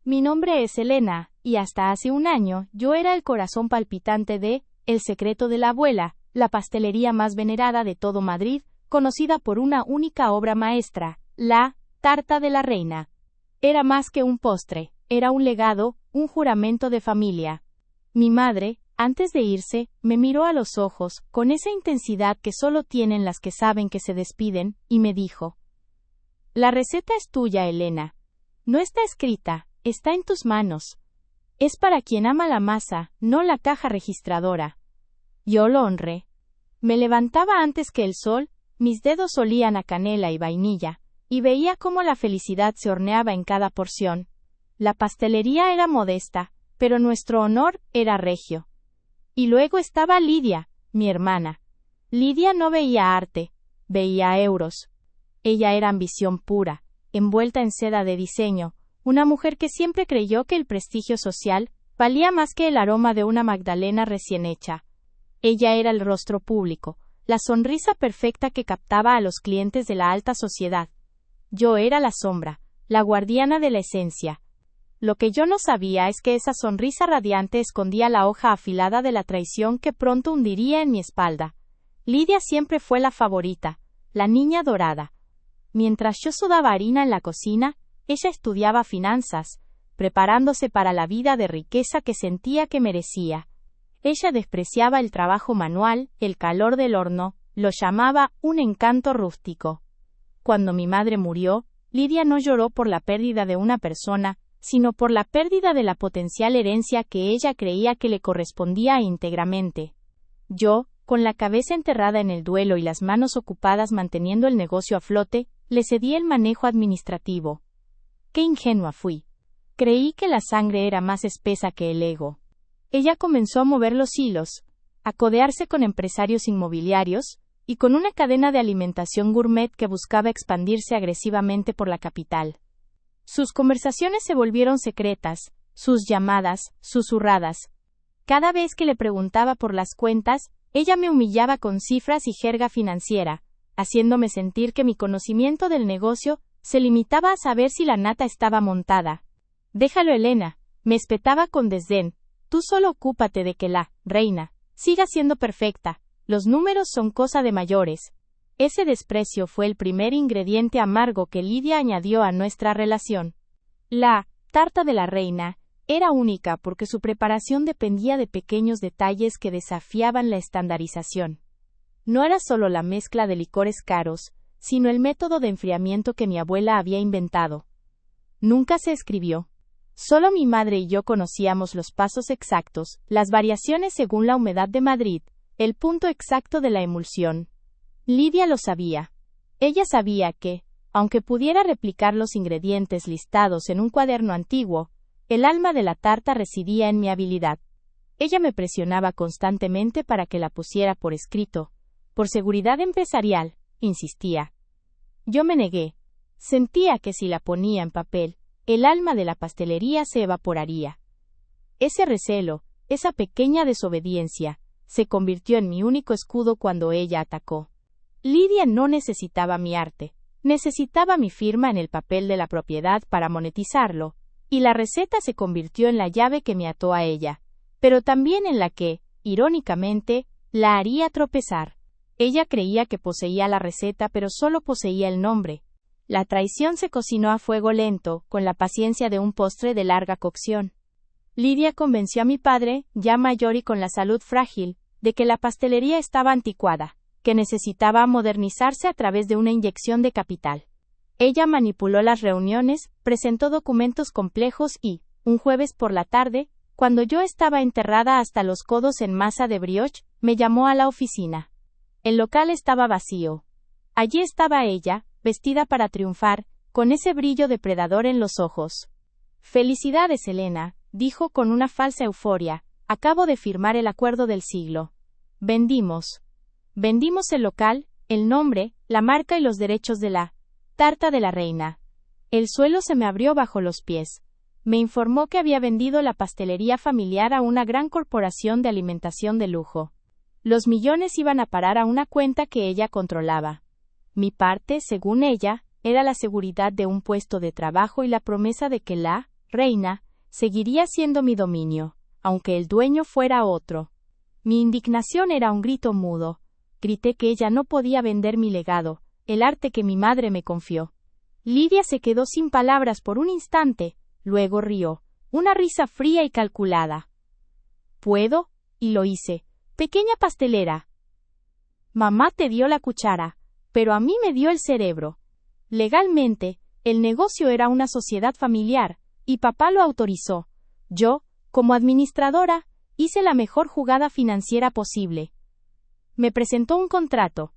Mi nombre es Elena, y hasta hace un año yo era el corazón palpitante de El secreto de la abuela, la pastelería más venerada de todo Madrid, conocida por una única obra maestra, la tarta de la reina. Era más que un postre, era un legado, un juramento de familia. Mi madre, antes de irse, me miró a los ojos, con esa intensidad que solo tienen las que saben que se despiden, y me dijo: La receta es tuya, Elena. No está escrita, está en tus manos. Es para quien ama la masa, no la caja registradora. Yo lo honré. Me levantaba antes que el sol, mis dedos olían a canela y vainilla, y veía cómo la felicidad se horneaba en cada porción. La pastelería era modesta, pero nuestro honor era regio. Y luego estaba Lidia, mi hermana. Lidia no veía arte, veía euros. Ella era ambición pura, envuelta en seda de diseño, una mujer que siempre creyó que el prestigio social valía más que el aroma de una magdalena recién hecha. Ella era el rostro público, la sonrisa perfecta que captaba a los clientes de la alta sociedad. Yo era la sombra, la guardiana de la esencia. Lo que yo no sabía es que esa sonrisa radiante escondía la hoja afilada de la traición que pronto hundiría en mi espalda. Lidia siempre fue la favorita, la niña dorada. Mientras yo sudaba harina en la cocina, ella estudiaba finanzas, preparándose para la vida de riqueza que sentía que merecía. Ella despreciaba el trabajo manual, el calor del horno, lo llamaba un encanto rústico. Cuando mi madre murió, Lidia no lloró por la pérdida de una persona, sino por la pérdida de la potencial herencia que ella creía que le correspondía íntegramente. Yo, con la cabeza enterrada en el duelo y las manos ocupadas manteniendo el negocio a flote, le cedí el manejo administrativo. Qué ingenua fui. Creí que la sangre era más espesa que el ego. Ella comenzó a mover los hilos, a codearse con empresarios inmobiliarios, y con una cadena de alimentación gourmet que buscaba expandirse agresivamente por la capital. Sus conversaciones se volvieron secretas, sus llamadas, susurradas. Cada vez que le preguntaba por las cuentas, ella me humillaba con cifras y jerga financiera, haciéndome sentir que mi conocimiento del negocio se limitaba a saber si la nata estaba montada. Déjalo, Elena, me espetaba con desdén. Tú solo ocúpate de que la reina siga siendo perfecta. Los números son cosa de mayores. Ese desprecio fue el primer ingrediente amargo que Lidia añadió a nuestra relación. La tarta de la reina era única porque su preparación dependía de pequeños detalles que desafiaban la estandarización. No era solo la mezcla de licores caros, sino el método de enfriamiento que mi abuela había inventado. Nunca se escribió. Solo mi madre y yo conocíamos los pasos exactos, las variaciones según la humedad de Madrid, el punto exacto de la emulsión. Lidia lo sabía. Ella sabía que, aunque pudiera replicar los ingredientes listados en un cuaderno antiguo, el alma de la tarta residía en mi habilidad. Ella me presionaba constantemente para que la pusiera por escrito. Por seguridad empresarial, insistía. Yo me negué. Sentía que si la ponía en papel, el alma de la pastelería se evaporaría. Ese recelo, esa pequeña desobediencia, se convirtió en mi único escudo cuando ella atacó. Lidia no necesitaba mi arte, necesitaba mi firma en el papel de la propiedad para monetizarlo, y la receta se convirtió en la llave que me ató a ella, pero también en la que, irónicamente, la haría tropezar. Ella creía que poseía la receta, pero solo poseía el nombre. La traición se cocinó a fuego lento, con la paciencia de un postre de larga cocción. Lidia convenció a mi padre, ya mayor y con la salud frágil, de que la pastelería estaba anticuada, que necesitaba modernizarse a través de una inyección de capital. Ella manipuló las reuniones, presentó documentos complejos y, un jueves por la tarde, cuando yo estaba enterrada hasta los codos en masa de brioche, me llamó a la oficina. El local estaba vacío. Allí estaba ella, vestida para triunfar, con ese brillo depredador en los ojos. «Felicidades, Elena», dijo con una falsa euforia, «acabo de firmar el acuerdo del siglo. Vendimos el local, el nombre, la marca y los derechos de la tarta de la reina». El suelo se me abrió bajo los pies. Me informó que había vendido la pastelería familiar a una gran corporación de alimentación de lujo. Los millones iban a parar a una cuenta que ella controlaba. Mi parte, según ella, era la seguridad de un puesto de trabajo y la promesa de que la reina, seguiría siendo mi dominio, aunque el dueño fuera otro. Mi indignación era un grito mudo. Grité que ella no podía vender mi legado, el arte que mi madre me confió. Lidia se quedó sin palabras por un instante, luego rió, una risa fría y calculada. ¿Puedo? Y lo hice. Pequeña pastelera. Mamá te dio la cuchara, pero a mí me dio el cerebro. Legalmente, el negocio era una sociedad familiar, y papá lo autorizó. Yo, como administradora, hice la mejor jugada financiera posible. Me presentó un contrato.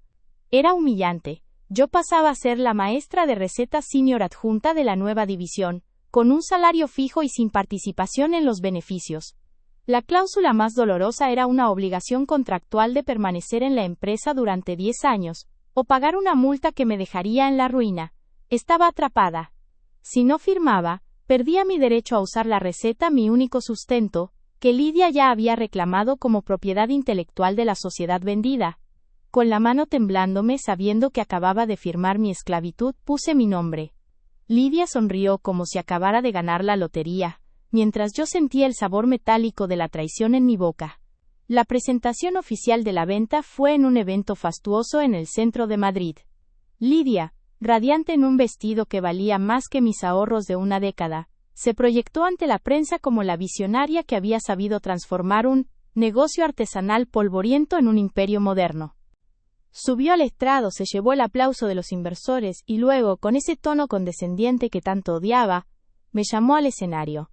Era humillante. Yo pasaba a ser la maestra de recetas senior adjunta de la nueva división, con un salario fijo y sin participación en los beneficios. La cláusula más dolorosa era una obligación contractual de permanecer en la empresa durante 10 años, o pagar una multa que me dejaría en la ruina. Estaba atrapada. Si no firmaba, perdía mi derecho a usar la receta, mi único sustento, que Lidia ya había reclamado como propiedad intelectual de la sociedad vendida. Con la mano temblándome sabiendo que acababa de firmar mi esclavitud, puse mi nombre. Lidia sonrió como si acabara de ganar la lotería, mientras yo sentía el sabor metálico de la traición en mi boca. La presentación oficial de la venta fue en un evento fastuoso en el centro de Madrid. Lidia, radiante en un vestido que valía más que mis ahorros de una década, se proyectó ante la prensa como la visionaria que había sabido transformar un negocio artesanal polvoriento en un imperio moderno. Subió al estrado, se llevó el aplauso de los inversores y luego, con ese tono condescendiente que tanto odiaba, me llamó al escenario.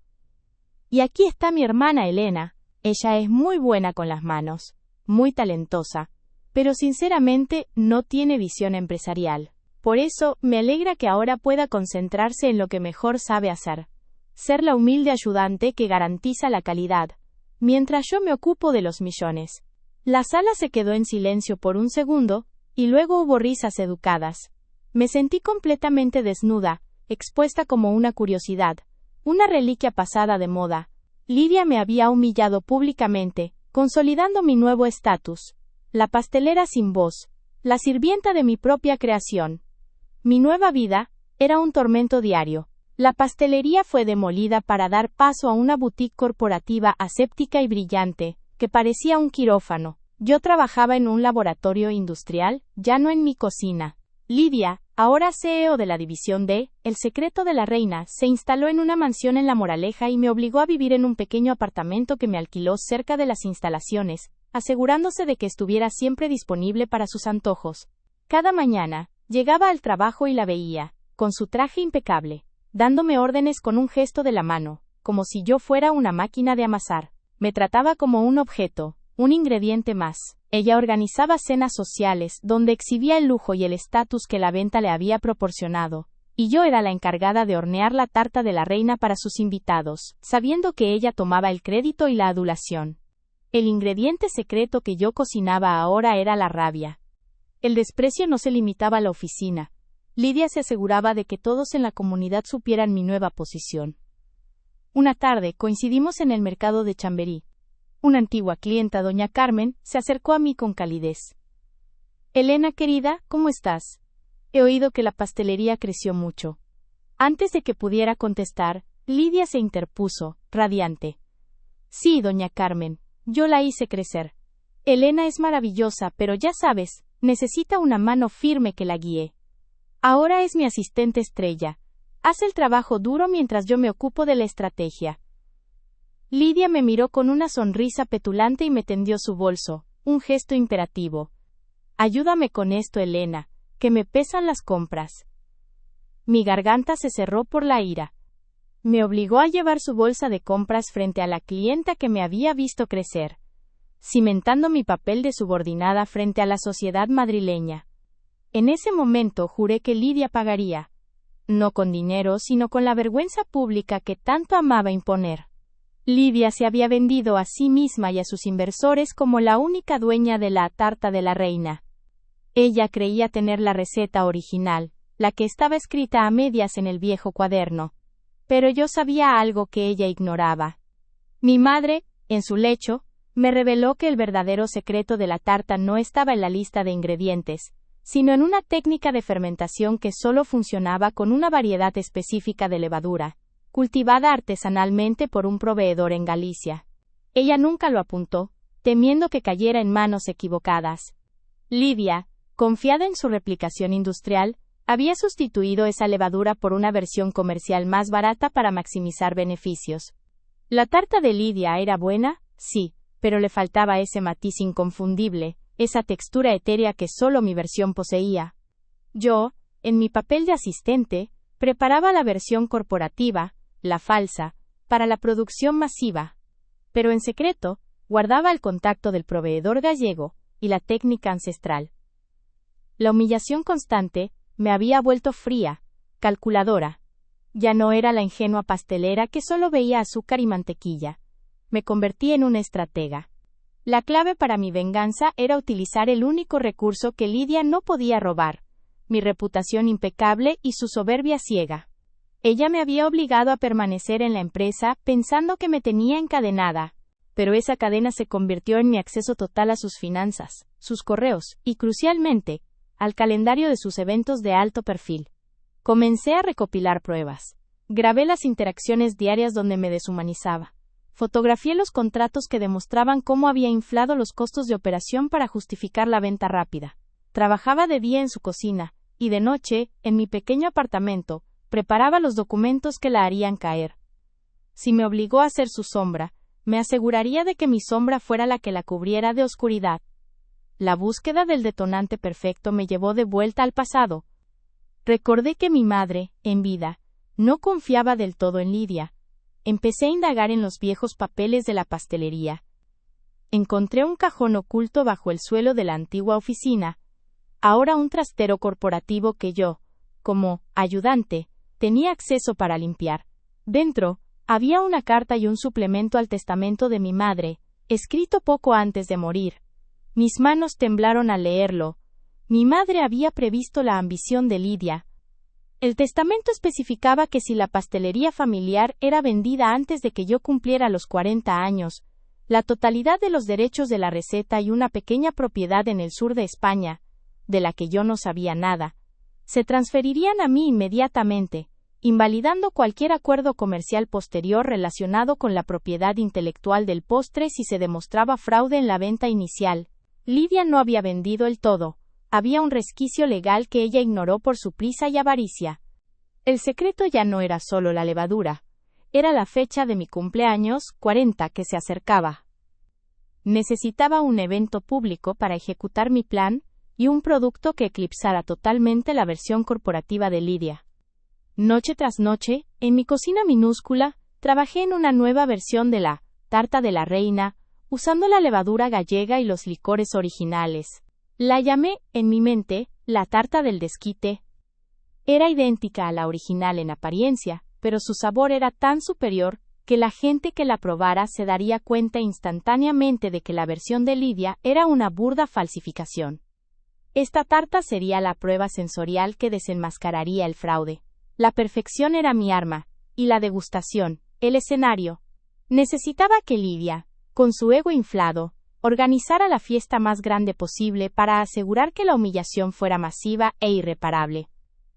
Y aquí está mi hermana Elena. Ella es muy buena con las manos, muy talentosa, pero sinceramente no tiene visión empresarial. Por eso, me alegra que ahora pueda concentrarse en lo que mejor sabe hacer. Ser la humilde ayudante que garantiza la calidad, mientras yo me ocupo de los millones. La sala se quedó en silencio por un segundo, y luego hubo risas educadas. Me sentí completamente desnuda, expuesta como una curiosidad, una reliquia pasada de moda. Lidia me había humillado públicamente, consolidando mi nuevo estatus. La pastelera sin voz, la sirvienta de mi propia creación. Mi nueva vida era un tormento diario. La pastelería fue demolida para dar paso a una boutique corporativa aséptica y brillante, que parecía un quirófano. Yo trabajaba en un laboratorio industrial, ya no en mi cocina. Lidia, ahora CEO de la división D, El secreto de la reina, se instaló en una mansión en La Moraleja y me obligó a vivir en un pequeño apartamento que me alquiló cerca de las instalaciones, asegurándose de que estuviera siempre disponible para sus antojos. Cada mañana, llegaba al trabajo y la veía, con su traje impecable, dándome órdenes con un gesto de la mano, como si yo fuera una máquina de amasar. Me trataba como un objeto, un ingrediente más. Ella organizaba cenas sociales donde exhibía el lujo y el estatus que la venta le había proporcionado, y yo era la encargada de hornear la tarta de la reina para sus invitados, sabiendo que ella tomaba el crédito y la adulación. El ingrediente secreto que yo cocinaba ahora era la rabia. El desprecio no se limitaba a la oficina. Lidia se aseguraba de que todos en la comunidad supieran mi nueva posición. Una tarde coincidimos en el mercado de Chamberí. Una antigua clienta, doña Carmen, se acercó a mí con calidez. Elena querida, ¿cómo estás? He oído que la pastelería creció mucho. Antes de que pudiera contestar, Lidia se interpuso, radiante. Sí, doña Carmen, yo la hice crecer. Elena es maravillosa, pero ya sabes, necesita una mano firme que la guíe. Ahora es mi asistente estrella. Hace el trabajo duro mientras yo me ocupo de la estrategia. Lidia me miró con una sonrisa petulante y me tendió su bolso, un gesto imperativo. Ayúdame con esto, Elena, que me pesan las compras. Mi garganta se cerró por la ira. Me obligó a llevar su bolsa de compras frente a la clienta que me había visto crecer, cimentando mi papel de subordinada frente a la sociedad madrileña. En ese momento juré que Lidia pagaría, no con dinero, sino con la vergüenza pública que tanto amaba imponer. Lidia se había vendido a sí misma y a sus inversores como la única dueña de la tarta de la reina. Ella creía tener la receta original, la que estaba escrita a medias en el viejo cuaderno. Pero yo sabía algo que ella ignoraba. Mi madre, en su lecho, me reveló que el verdadero secreto de la tarta no estaba en la lista de ingredientes, sino en una técnica de fermentación que solo funcionaba con una variedad específica de levadura. cultivada artesanalmente por un proveedor en Galicia. Ella nunca lo apuntó, temiendo que cayera en manos equivocadas. Lidia, confiada en su replicación industrial, había sustituido esa levadura por una versión comercial más barata para maximizar beneficios. La tarta de Lidia era buena, sí, pero le faltaba ese matiz inconfundible, esa textura etérea que solo mi versión poseía. Yo, en mi papel de asistente, preparaba la versión corporativa, la falsa, para la producción masiva. Pero en secreto, guardaba el contacto del proveedor gallego y la técnica ancestral. La humillación constante me había vuelto fría, calculadora. Ya no era la ingenua pastelera que solo veía azúcar y mantequilla. Me convertí en una estratega. La clave para mi venganza era utilizar el único recurso que Lidia no podía robar, mi reputación impecable y su soberbia ciega. Ella me había obligado a permanecer en la empresa pensando que me tenía encadenada, pero esa cadena se convirtió en mi acceso total a sus finanzas, sus correos y, crucialmente, al calendario de sus eventos de alto perfil. Comencé a recopilar pruebas. Grabé las interacciones diarias donde me deshumanizaba. Fotografié los contratos que demostraban cómo había inflado los costos de operación para justificar la venta rápida. Trabajaba de día en su cocina, y de noche, en mi pequeño apartamento, preparaba los documentos que la harían caer. Si me obligó a ser su sombra, me aseguraría de que mi sombra fuera la que la cubriera de oscuridad. La búsqueda del detonante perfecto me llevó de vuelta al pasado. Recordé que mi madre, en vida, no confiaba del todo en Lidia. Empecé a indagar en los viejos papeles de la pastelería. Encontré un cajón oculto bajo el suelo de la antigua oficina, ahora un trastero corporativo que yo, como ayudante, tenía acceso para limpiar. Dentro, había una carta y un suplemento al testamento de mi madre, escrito poco antes de morir. Mis manos temblaron al leerlo. Mi madre había previsto la ambición de Lidia. El testamento especificaba que si la pastelería familiar era vendida antes de que yo cumpliera los 40 años, la totalidad de los derechos de la receta y una pequeña propiedad en el sur de España, de la que yo no sabía nada, se transferirían a mí inmediatamente, invalidando cualquier acuerdo comercial posterior relacionado con la propiedad intelectual del postre si se demostraba fraude en la venta inicial. Lidia no había vendido el todo. Había un resquicio legal que ella ignoró por su prisa y avaricia. El secreto ya no era solo la levadura. Era la fecha de mi cumpleaños, 40, que se acercaba. Necesitaba un evento público para ejecutar mi plan, y un producto que eclipsara totalmente la versión corporativa de Lidia. Noche tras noche, en mi cocina minúscula, trabajé en una nueva versión de la tarta de la reina, usando la levadura gallega y los licores originales. La llamé, en mi mente, la tarta del desquite. Era idéntica a la original en apariencia, pero su sabor era tan superior, que la gente que la probara se daría cuenta instantáneamente de que la versión de Lidia era una burda falsificación. Esta tarta sería la prueba sensorial que desenmascararía el fraude. La perfección era mi arma, y la degustación, el escenario. Necesitaba que Lidia, con su ego inflado, organizara la fiesta más grande posible para asegurar que la humillación fuera masiva e irreparable.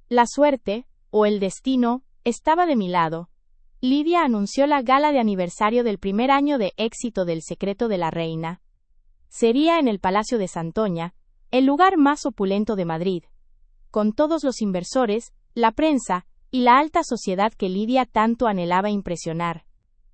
La suerte, o el destino, estaba de mi lado. Lidia anunció la gala de aniversario del primer año de éxito del Secreto de la Reina. Sería en el Palacio de Santoña, el lugar más opulento de Madrid, con todos los inversores, la prensa y la alta sociedad que Lidia tanto anhelaba impresionar.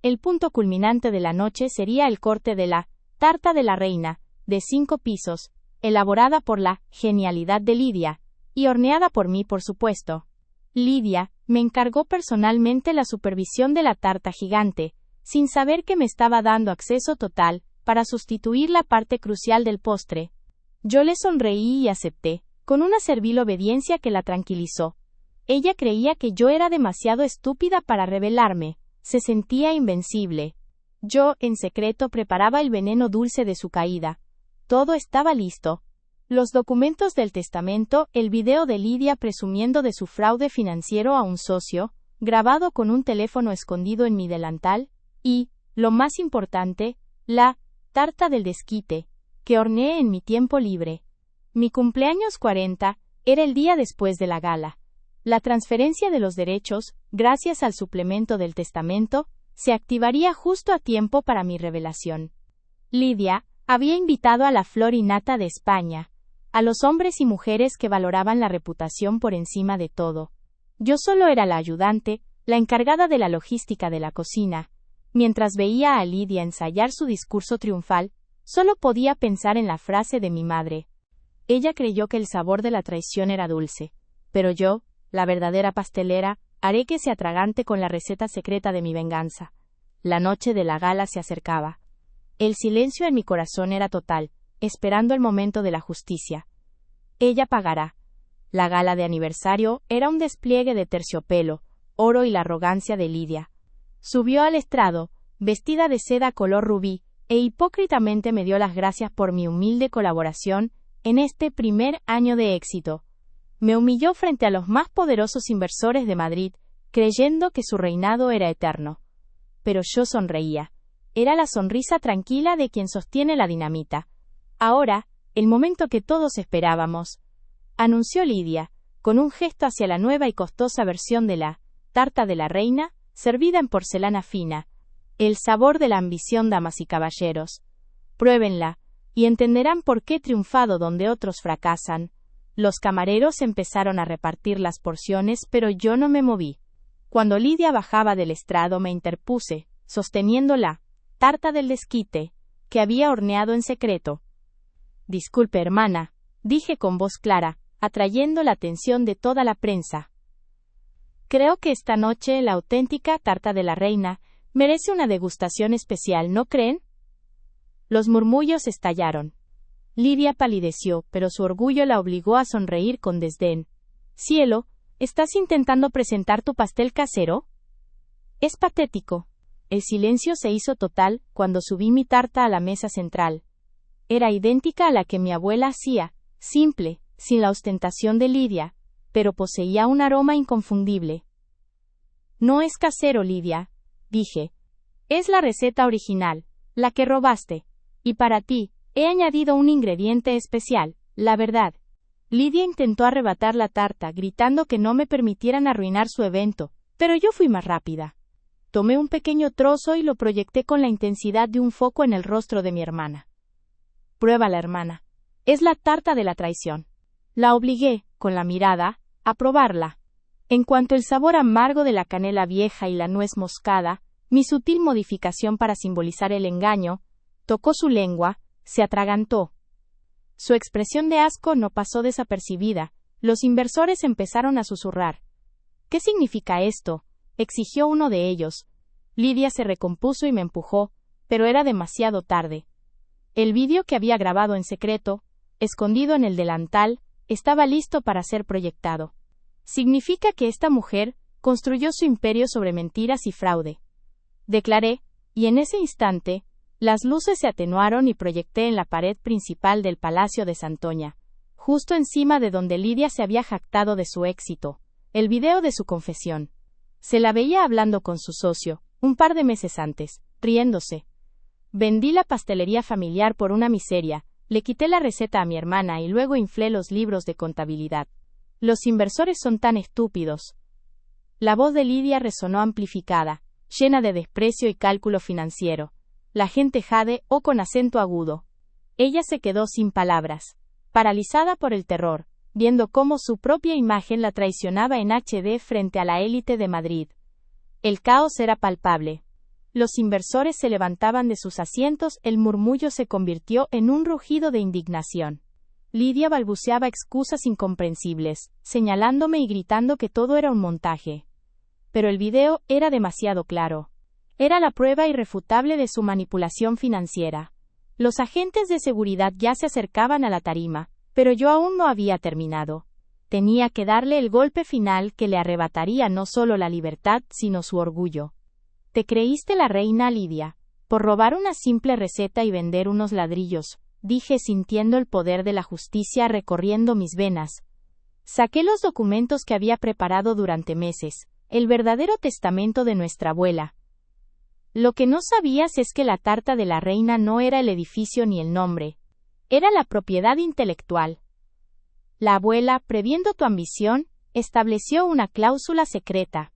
El punto culminante de la noche sería el corte de la tarta de la reina, de 5 pisos, elaborada por la genialidad de Lidia, y horneada por mí, por supuesto. Lidia me encargó personalmente la supervisión de la tarta gigante, sin saber que me estaba dando acceso total, para sustituir la parte crucial del postre. Yo le sonreí y acepté, con una servil obediencia que la tranquilizó. Ella creía que yo era demasiado estúpida para rebelarme, se sentía invencible. Yo, en secreto, preparaba el veneno dulce de su caída. Todo estaba listo. Los documentos del testamento, el video de Lidia presumiendo de su fraude financiero a un socio, grabado con un teléfono escondido en mi delantal, y, lo más importante, la tarta del desquite, que horneé en mi tiempo libre. Mi cumpleaños 40 era el día después de la gala. La transferencia de los derechos, gracias al suplemento del testamento, se activaría justo a tiempo para mi revelación. Lidia había invitado a la flor y nata de España, a los hombres y mujeres que valoraban la reputación por encima de todo. Yo solo era la ayudante, la encargada de la logística de la cocina. Mientras veía a Lidia ensayar su discurso triunfal, solo podía pensar en la frase de mi madre. Ella creyó que el sabor de la traición era dulce, pero yo, la verdadera pastelera, haré que se atragante con la receta secreta de mi venganza. La noche de la gala se acercaba. El silencio en mi corazón era total, esperando el momento de la justicia. Ella pagará. La gala de aniversario era un despliegue de terciopelo, oro y la arrogancia de Lidia. Subió al estrado, vestida de seda color rubí, e hipócritamente me dio las gracias por mi humilde colaboración en este primer año de éxito. Me humilló frente a los más poderosos inversores de Madrid, creyendo que su reinado era eterno. Pero yo sonreía. Era la sonrisa tranquila de quien sostiene la dinamita. Ahora, el momento que todos esperábamos, anunció Lidia, con un gesto hacia la nueva y costosa versión de la tarta de la reina, servida en porcelana fina. El sabor de la ambición, damas y caballeros. Pruébenla, y entenderán por qué he triunfado donde otros fracasan. Los camareros empezaron a repartir las porciones, pero yo no me moví. Cuando Lidia bajaba del estrado me interpuse, sosteniendo la tarta del desquite, que había horneado en secreto. Disculpe, hermana, dije con voz clara, atrayendo la atención de toda la prensa. Creo que esta noche la auténtica tarta de la reina merece una degustación especial, ¿no creen? Los murmullos estallaron. Lidia palideció, pero su orgullo la obligó a sonreír con desdén. Cielo, ¿estás intentando presentar tu pastel casero? Es patético. El silencio se hizo total cuando subí mi tarta a la mesa central. Era idéntica a la que mi abuela hacía, simple, sin la ostentación de Lidia, pero poseía un aroma inconfundible. No es casero, Lidia, dije. Es la receta original, la que robaste. Y para ti, he añadido un ingrediente especial, la verdad. Lidia intentó arrebatar la tarta, gritando que no me permitieran arruinar su evento, pero yo fui más rápida. Tomé un pequeño trozo y lo proyecté con la intensidad de un foco en el rostro de mi hermana. Pruébala, hermana. Es la tarta de la traición. La obligué, con la mirada, a probarla. En cuanto el sabor amargo de la canela vieja y la nuez moscada, mi sutil modificación para simbolizar el engaño, tocó su lengua, se atragantó. Su expresión de asco no pasó desapercibida. Los inversores empezaron a susurrar. ¿Qué significa esto?, exigió uno de ellos. Lidia se recompuso y me empujó, pero era demasiado tarde. El vídeo que había grabado en secreto, escondido en el delantal, estaba listo para ser proyectado. Significa que esta mujer construyó su imperio sobre mentiras y fraude. Declaré, y en ese instante, las luces se atenuaron y proyecté en la pared principal del Palacio de Santoña, justo encima de donde Lidia se había jactado de su éxito, el video de su confesión. Se la veía hablando con su socio, un par de meses antes, riéndose. Vendí la pastelería familiar por una miseria, le quité la receta a mi hermana y luego inflé los libros de contabilidad. Los inversores son tan estúpidos. La voz de Lidia resonó amplificada, llena de desprecio y cálculo financiero. La gente jadeó con acento agudo. Ella se quedó sin palabras, paralizada por el terror, viendo cómo su propia imagen la traicionaba en HD frente a la élite de Madrid. El caos era palpable. Los inversores se levantaban de sus asientos, el murmullo se convirtió en un rugido de indignación. Lidia balbuceaba excusas incomprensibles, señalándome y gritando que todo era un montaje. Pero el video era demasiado claro. Era la prueba irrefutable de su manipulación financiera. Los agentes de seguridad ya se acercaban a la tarima, pero yo aún no había terminado. Tenía que darle el golpe final que le arrebataría no solo la libertad, sino su orgullo. ¿Te creíste la reina, Lidia, por robar una simple receta y vender unos ladrillos?, dije sintiendo el poder de la justicia recorriendo mis venas. Saqué los documentos que había preparado durante meses, el verdadero testamento de nuestra abuela. Lo que no sabías es que la tarta de la reina no era el edificio ni el nombre. Era la propiedad intelectual. La abuela, previendo tu ambición, estableció una cláusula secreta.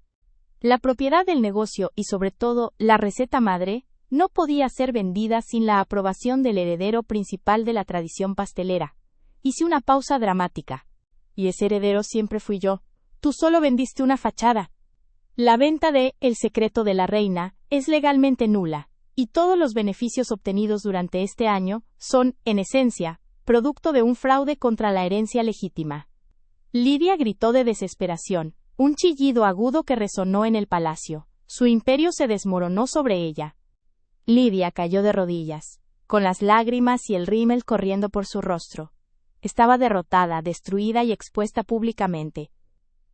La propiedad del negocio y sobre todo la receta madre no podía ser vendida sin la aprobación del heredero principal de la tradición pastelera. Hice una pausa dramática. Y ese heredero siempre fui yo. Tú solo vendiste una fachada. La venta de El secreto de la reina es legalmente nula, y todos los beneficios obtenidos durante este año son, en esencia, producto de un fraude contra la herencia legítima. Lidia gritó de desesperación, un chillido agudo que resonó en el palacio. Su imperio se desmoronó sobre ella. Lidia cayó de rodillas, con las lágrimas y el rímel corriendo por su rostro. Estaba derrotada, destruida y expuesta públicamente.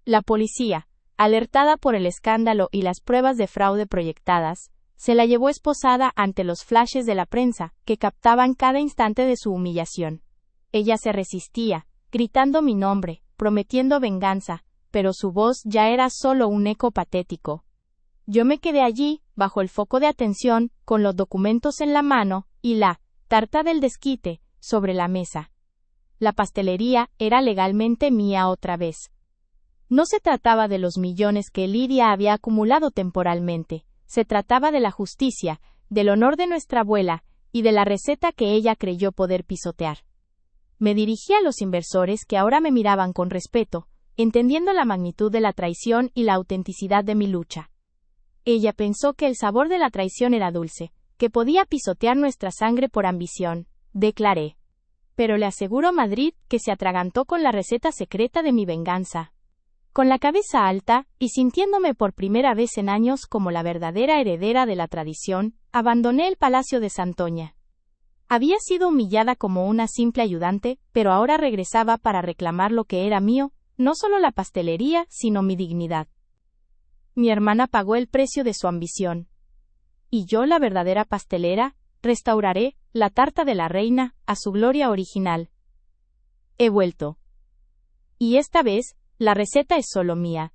La policía, alertada por el escándalo y las pruebas de fraude proyectadas, se la llevó esposada ante los flashes de la prensa, que captaban cada instante de su humillación. Ella se resistía, gritando mi nombre, prometiendo venganza, pero su voz ya era solo un eco patético. Yo me quedé allí, bajo el foco de atención, con los documentos en la mano, y la tarta del desquite sobre la mesa. La pastelería era legalmente mía otra vez. No se trataba de los millones que Lidia había acumulado temporalmente, se trataba de la justicia, del honor de nuestra abuela, y de la receta que ella creyó poder pisotear. Me dirigí a los inversores que ahora me miraban con respeto, entendiendo la magnitud de la traición y la autenticidad de mi lucha. Ella pensó que el sabor de la traición era dulce, que podía pisotear nuestra sangre por ambición, declaré. Pero le aseguro Madrid que se atragantó con la receta secreta de mi venganza. Con la cabeza alta, y sintiéndome por primera vez en años como la verdadera heredera de la tradición, abandoné el palacio de Santoña. Había sido humillada como una simple ayudante, pero ahora regresaba para reclamar lo que era mío, no solo la pastelería, sino mi dignidad. Mi hermana pagó el precio de su ambición. Y yo, la verdadera pastelera, restauraré la tarta de la reina a su gloria original. He vuelto. Y esta vez, la receta es solo mía,